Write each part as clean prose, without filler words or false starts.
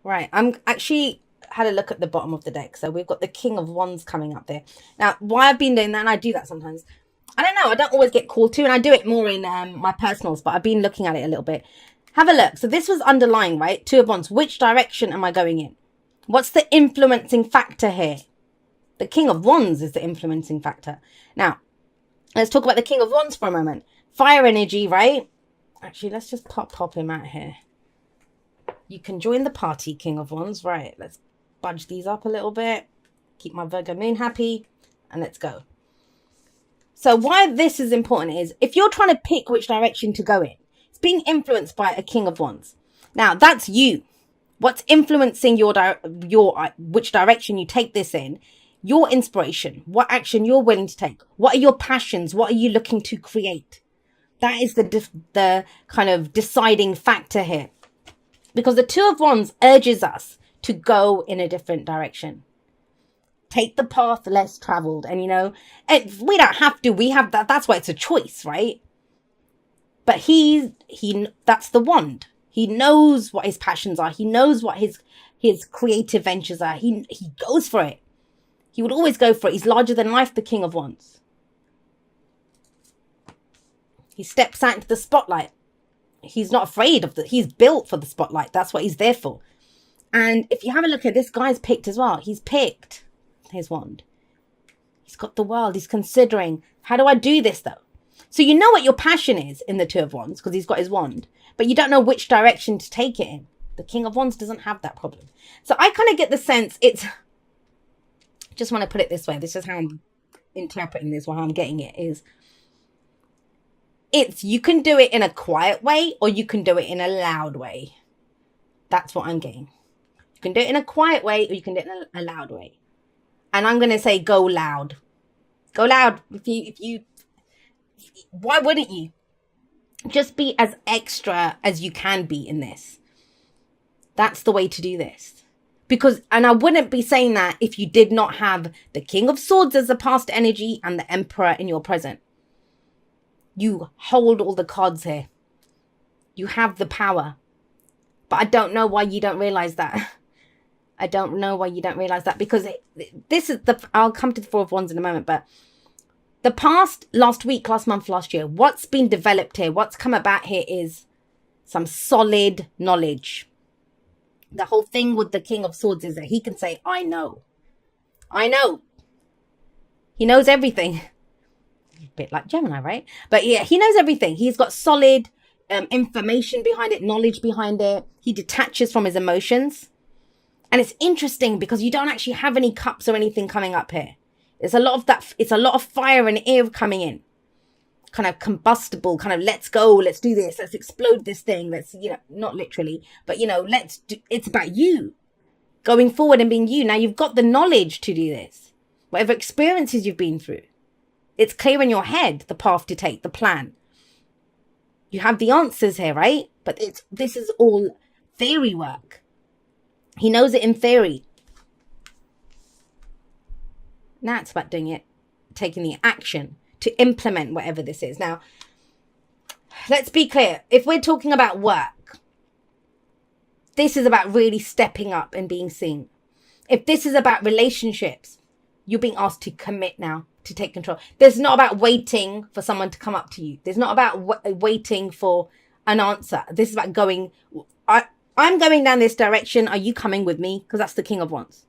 Right. I'm actually had a look at the bottom of the deck. So we've got the King of Wands coming up there. Now, why I've been doing that, and I do that sometimes. I don't know. I don't always get called to, and I do it more in my personals, but I've been looking at it a little bit. Have a look. So this was underlying, right? Two of Wands. Which direction am I going in? What's the influencing factor here? The King of Wands is the influencing factor. Now, let's talk about the King of Wands for a moment. Fire energy, right? Actually, let's just pop him out here. You can join the party, King of Wands. Right, let's budge these up a little bit. Keep my Virgo moon happy. And let's go. So why this is important is if you're trying to pick which direction to go in, it's being influenced by a King of Wands. Now, that's you. What's influencing your which direction you take this in, your inspiration, what action you're willing to take, what are your passions, what are you looking to create? That is the kind of deciding factor here. Because the Two of Wands urges us to go in a different direction. Take the path less traveled. And, you know, we don't have to. We have that. That's why it's a choice, right? But that's the wand. He knows what his passions are. He knows what his creative ventures are. He goes for it. He would always go for it. He's larger than life, the King of Wands. He steps out into the spotlight. He's not afraid of he's built for the spotlight. That's what he's there for. And if you have a look at this guy's picked as well. He's picked his wand. He's got the world. He's considering, how do I do this though? So you know what your passion is in the Two of Wands because he's got his wand. But you don't know which direction to take it in. The King of Wands doesn't have that problem. So I kind of get the sense just want to put it this way. This is how I'm interpreting this, or how I'm getting it is, you can do it in a quiet way or you can do it in a loud way. That's what I'm getting. You can do it in a quiet way or you can do it in a loud way. And I'm going to say go loud. Go loud. Why wouldn't you? Just be as extra as you can be in this. That's the way to do this. And I wouldn't be saying that if you did not have the King of Swords as the past energy and the Emperor in your present. You hold all the cards here. You have the power. But I don't know why you don't realize that. I don't know why you don't realize that. Because I'll come to the Four of Wands in a moment. But the past, last week, last month, last year, what's been developed here, what's come about here is some solid knowledge. The whole thing with the King of Swords is that he can say, I know. I know. He knows everything. A bit like Gemini, right? But yeah, he knows everything. He's got solid information behind it, knowledge behind it. He detaches from his emotions. And it's interesting because you don't actually have any cups or anything coming up here. It's a lot of that. It's a lot of fire and air coming in. Kind of combustible, kind of let's go, let's do this, let's explode this thing. Let's, not literally, but, it's about you going forward and being you. Now you've got the knowledge to do this. Whatever experiences you've been through. It's clear in your head, the path to take, the plan. You have the answers here, right? But this is all theory work. He knows it in theory. Now it's about doing it, taking the action to implement whatever this is. Now, let's be clear. If we're talking about work, this is about really stepping up and being seen. If this is about relationships, you're being asked to commit now, to take control. There's not about waiting for someone to come up to you. There's not about waiting for an answer. This is about going, I'm going down this direction. Are you coming with me? Because that's the King of Wands.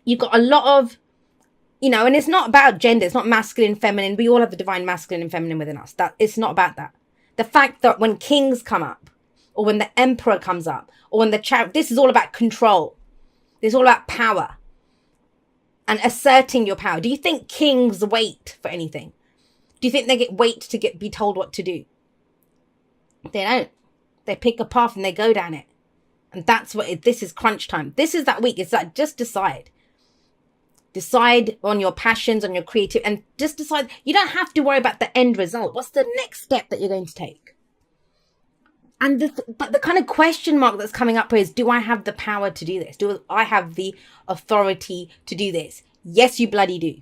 You've got a lot of, and it's not about gender. It's not masculine, feminine. We all have the divine masculine and feminine within us. It's not about that. The fact that when kings come up, or when the emperor comes up, or when this is all about control. It's all about power. And asserting your power. Do you think kings wait for anything? Do you think they wait to be told what to do? They don't. They pick a path and they go down it. And that's this is crunch time. This is that week. It's like, just decide. Decide on your passions, on your creative, and just decide. You don't have to worry about the end result. What's the next step that you're going to take? And but the kind of question mark that's coming up here is, do I have the power to do this? Do I have the authority to do this? Yes, you bloody do.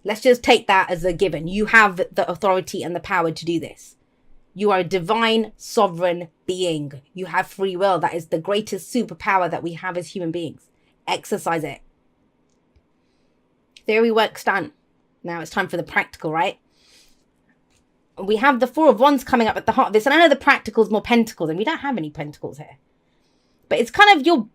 Let's just take that as a given. You have the authority and the power to do this. You are a divine sovereign being. You have free will. That is the greatest superpower that we have as human beings. Exercise it. Theory work's done. Now it's time for the practical, right? We have the Four of Wands coming up at the heart of this. And I know the practical is more pentacles, and we don't have any pentacles here. But it's kind of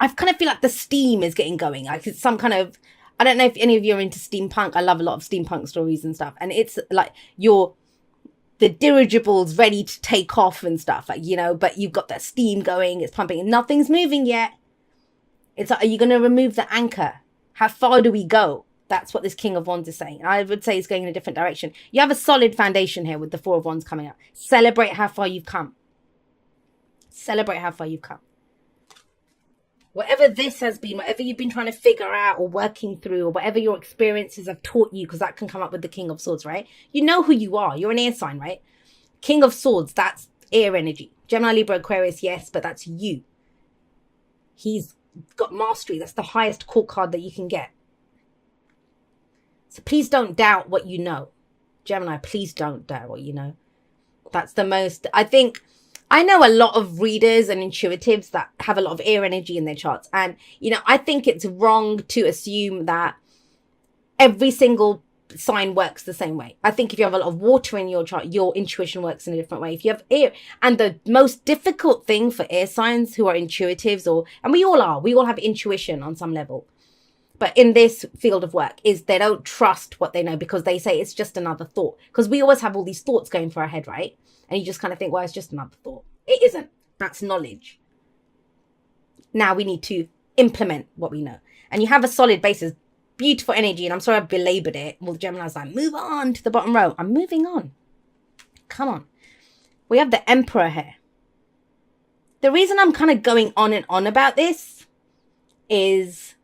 I kind of feel like the steam is getting going. Like it's some kind of, I don't know if any of you are into steampunk. I love a lot of steampunk stories and stuff. And it's like the dirigibles ready to take off and stuff, like, you know, but you've got that steam going, it's pumping, and nothing's moving yet. It's like, are you going to remove the anchor? How far do we go? That's what this King of Wands is saying. I would say it's going in a different direction. You have a solid foundation here with the Four of Wands coming up. Celebrate how far you've come. Celebrate how far you've come. Whatever this has been, whatever you've been trying to figure out or working through, or whatever your experiences have taught you, because that can come up with the King of Swords, right? You know who you are. You're an air sign, right? King of Swords, that's air energy. Gemini, Libra, Aquarius, yes, but that's you. He's got mastery. That's the highest court card that you can get. So please don't doubt what you know. Gemini, please don't doubt what you know. That's the most, I think, I know a lot of readers and intuitives that have a lot of air energy in their charts. And, you know, I think it's wrong to assume that every single sign works the same way. I think if you have a lot of water in your chart, your intuition works in a different way. If you have air, and the most difficult thing for air signs who are intuitives, and we all have intuition on some level. But in this field of work is they don't trust what they know, because they say it's just another thought. Because we always have all these thoughts going through our head, right? And you just kind of think, well, it's just another thought. It isn't. That's knowledge. Now we need to implement what we know. And you have a solid basis, beautiful energy. And I'm sorry I've belabored it. Well, Gemini's like, move on to the bottom row. I'm moving on. Come on. We have the Emperor here. The reason I'm kind of going on and on about this is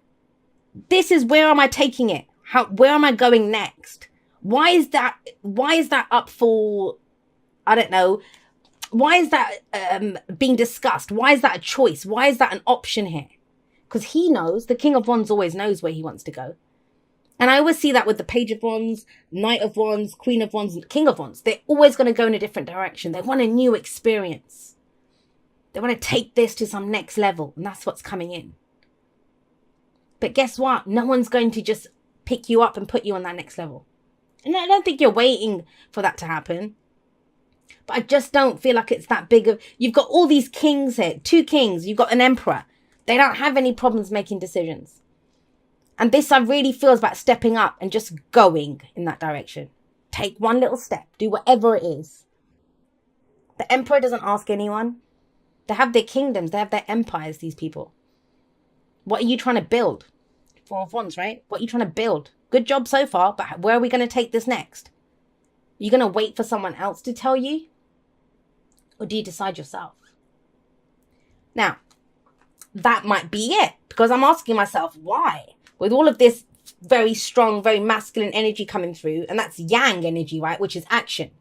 where am I taking it? Where am I going next? Why is that up for, I don't know. Why is that being discussed? Why is that a choice? Why is that an option here? Because he knows, the King of Wands always knows where he wants to go. And I always see that with the Page of Wands, Knight of Wands, Queen of Wands, and King of Wands. They're always going to go in a different direction. They want a new experience. They want to take this to some next level. And that's what's coming in. But guess what? No one's going to just pick you up and put you on that next level. And I don't think you're waiting for that to happen. But I just don't feel like it's that big of... You've got all these kings here. 2 kings. You've got an emperor. They don't have any problems making decisions. And this I really feel is about stepping up and just going in that direction. Take one little step. Do whatever it is. The emperor doesn't ask anyone. They have their kingdoms. They have their empires, these people. What are you trying to build? 4 of Wands, right? What are you trying to build? Good job so far, but where are we going to take this next? Are you going to wait for someone else to tell you? Or do you decide yourself? Now, that might be it. Because I'm asking myself, why? With all of this very strong, very masculine energy coming through, and that's yang energy, right? Which is action.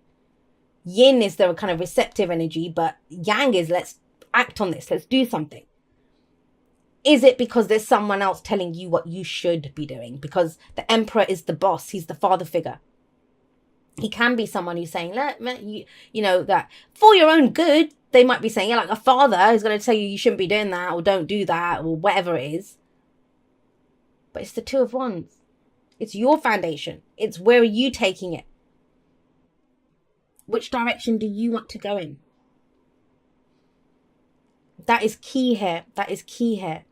Yin is the kind of receptive energy, but yang is let's act on this. Let's do something. Is it because there's someone else telling you what you should be doing? Because the emperor is the boss. He's the father figure. He can be someone who's saying, you know, that for your own good, they might be saying, yeah, like a father is going to tell you you shouldn't be doing that or don't do that or whatever it is. But it's the 2 of Wands. It's your foundation. It's where are you taking it? Which direction do you want to go in? That is key here. That is key here.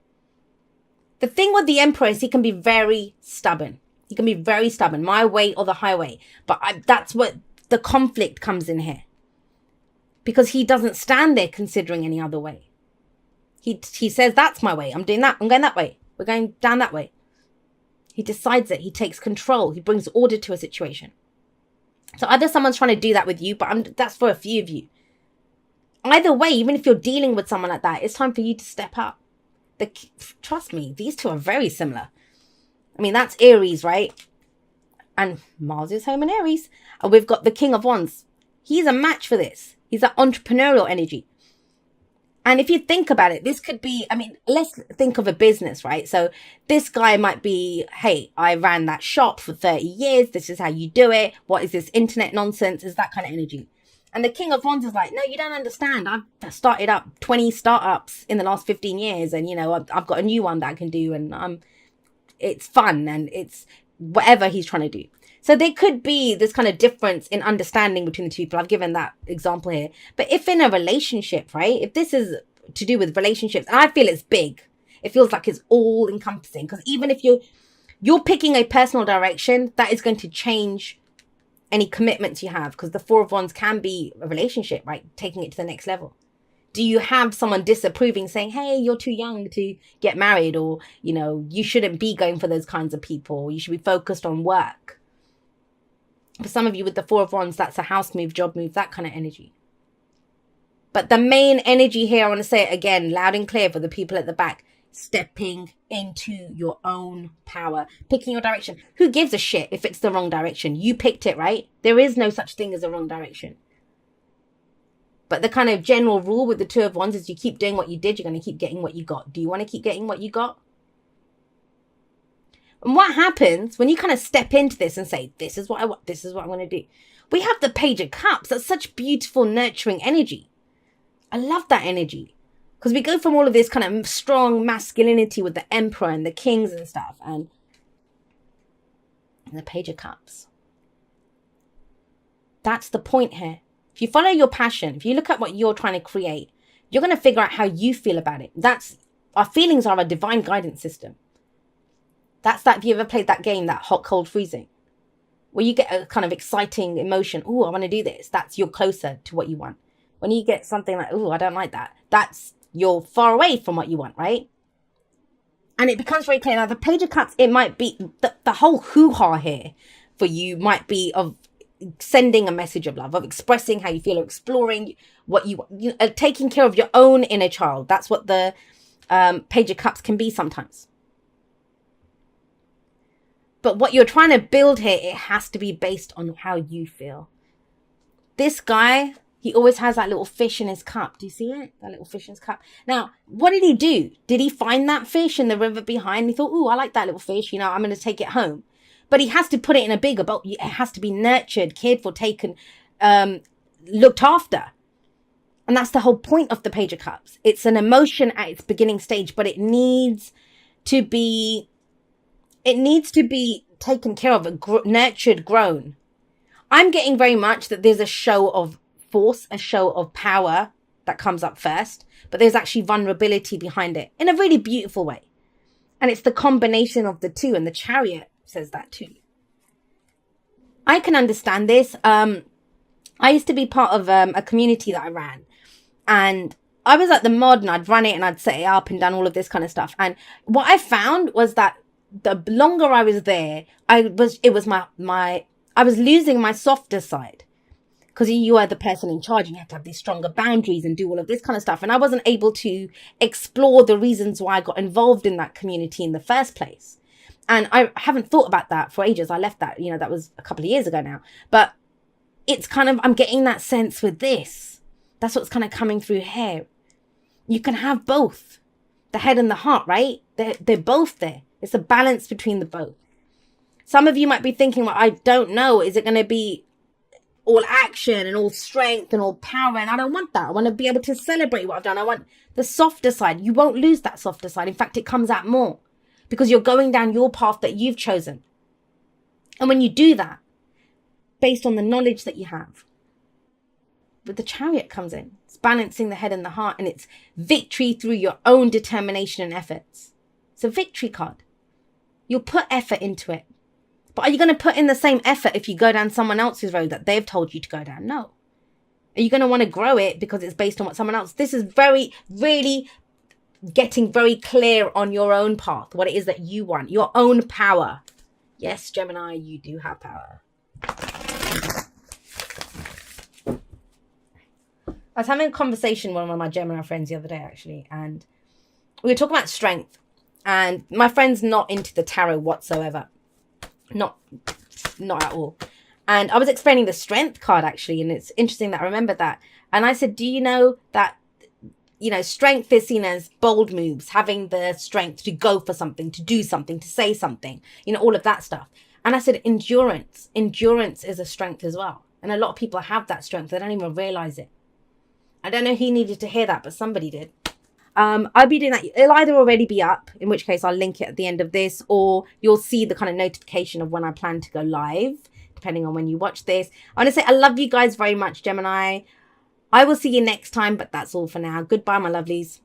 The thing with the emperor is he can be very stubborn. He can be very stubborn. My way or the highway. But that's what the conflict comes in here. Because he doesn't stand there considering any other way. He says, that's my way. I'm doing that. I'm going that way. We're going down that way. He decides it. He takes control. He brings order to a situation. So either someone's trying to do that with you, but that's for a few of you. Either way, even if you're dealing with someone like that, it's time for you to step up. Trust me, these two are very similar. I mean, that's Aries, right? And Mars is home in Aries. And we've got the King of Wands. He's a match for this. He's that entrepreneurial energy. And if you think about it, this could be, I mean, let's think of a business, right? So this guy might be, hey, I ran that shop for 30 years. This is how you do it. What is this internet nonsense? Is that kind of energy. And the King of Wands is like, no, you don't understand. I've started up 20 startups in the last 15 years. And, I've got a new one that I can do. And it's fun and it's whatever he's trying to do. So there could be this kind of difference in understanding between the two people. I've given that example here. But if in a relationship, right, if this is to do with relationships, and I feel it's big, it feels like it's all encompassing. Because even if you're picking a personal direction, that is going to change any commitments you have. Because the Four of Wands can be a relationship, right? Taking it to the next level. Do you have someone disapproving, saying, hey, you're too young to get married, or, you shouldn't be going for those kinds of people. You should be focused on work. For some of you with the Four of Wands, that's a house move, job move, that kind of energy. But the main energy here, I want to say it again, loud and clear for the people at the back, stepping into your own power, picking your direction. Who gives a shit if it's the wrong direction? You picked it, right? There is no such thing as a wrong direction. But the kind of general rule with the Two of Wands is you keep doing what you did, you're going to keep getting what you got. Do you want to keep getting what you got? And what happens when you kind of step into this and say, this is what I want, this is what I'm going to do? We have the Page of Cups. That's such beautiful, nurturing energy. I love that energy. Because we go from all of this kind of strong masculinity with the Emperor and the Kings and stuff. And the Page of Cups. That's the point here. If you follow your passion, if you look at what you're trying to create, you're going to figure out how you feel about it. Our feelings are a divine guidance system. That's that, if you ever played that game, that hot, cold, freezing, where you get a kind of exciting emotion. Oh, I want to do this. That's you're closer to what you want. When you get something like, oh, I don't like that. That's you're far away from what you want, right? And it becomes very clear. Now, the Page of Cups, it might be the whole hoo-ha here for you might be of sending a message of love, of expressing how you feel, or exploring what you want, taking care of your own inner child. That's what the Page of Cups can be sometimes. But what you're trying to build here, it has to be based on how you feel. This guy, he always has that little fish in his cup. Do you see it? That little fish in his cup. Now, what did he do? Did he find that fish in the river behind? He thought, oh, I like that little fish. I'm going to take it home. But he has to put it in a bigger boat. It has to be nurtured, cared for, taken, looked after. And that's the whole point of the Page of Cups. It's an emotion at its beginning stage, but it needs to be taken care of, nurtured, grown. I'm getting very much that there's a show of force, a show of power that comes up first, but there's actually vulnerability behind it in a really beautiful way. And it's the combination of the two, and the Chariot says that too. I can understand this. I used to be part of a community that I ran, and I was like the mod, and I'd run it and I'd set it up and done all of this kind of stuff. And what I found was that the longer I was there, I was losing my softer side, because you are the person in charge and you have to have these stronger boundaries and do all of this kind of stuff. And I wasn't able to explore the reasons why I got involved in that community in the first place. And I haven't thought about that for ages. I left that, that was a couple of years ago now. But it's kind of, I'm getting that sense with this. That's what's kind of coming through here. You can have both. The head and the heart, right? They're both there. It's a balance between the both. Some of you might be thinking, well, I don't know. Is it going to be all action and all strength and all power? And I don't want that. I want to be able to celebrate what I've done. I want the softer side. You won't lose that softer side. In fact, it comes out more, because you're going down your path that you've chosen. And when you do that, based on the knowledge that you have, but the Chariot comes in. It's balancing the head and the heart, and it's victory through your own determination and efforts. It's a victory card. You'll put effort into it. But are you going to put in the same effort if you go down someone else's road that they've told you to go down? No. Are you going to want to grow it because it's based on what someone else? This is really getting very clear on your own path, what it is that you want, your own power. Yes, Gemini, you do have power. I was having a conversation with one of my Gemini friends the other day, actually, and we were talking about strength. And my friend's not into the tarot whatsoever. Not at all. And I was explaining the strength card, actually, and it's interesting that I remembered that. And I said, do you know that, strength is seen as bold moves, having the strength to go for something, to do something, to say something, all of that stuff. And I said, endurance is a strength as well. And a lot of people have that strength. They don't even realize it. I don't know who needed to hear that, but somebody did. I'll be doing that. It'll either already be up, in which case I'll link it at the end of this, or you'll see the kind of notification of when I plan to go live, depending on when you watch this. I want to say I love you guys very much, Gemini. I will see you next time, but that's all for now. Goodbye, my lovelies.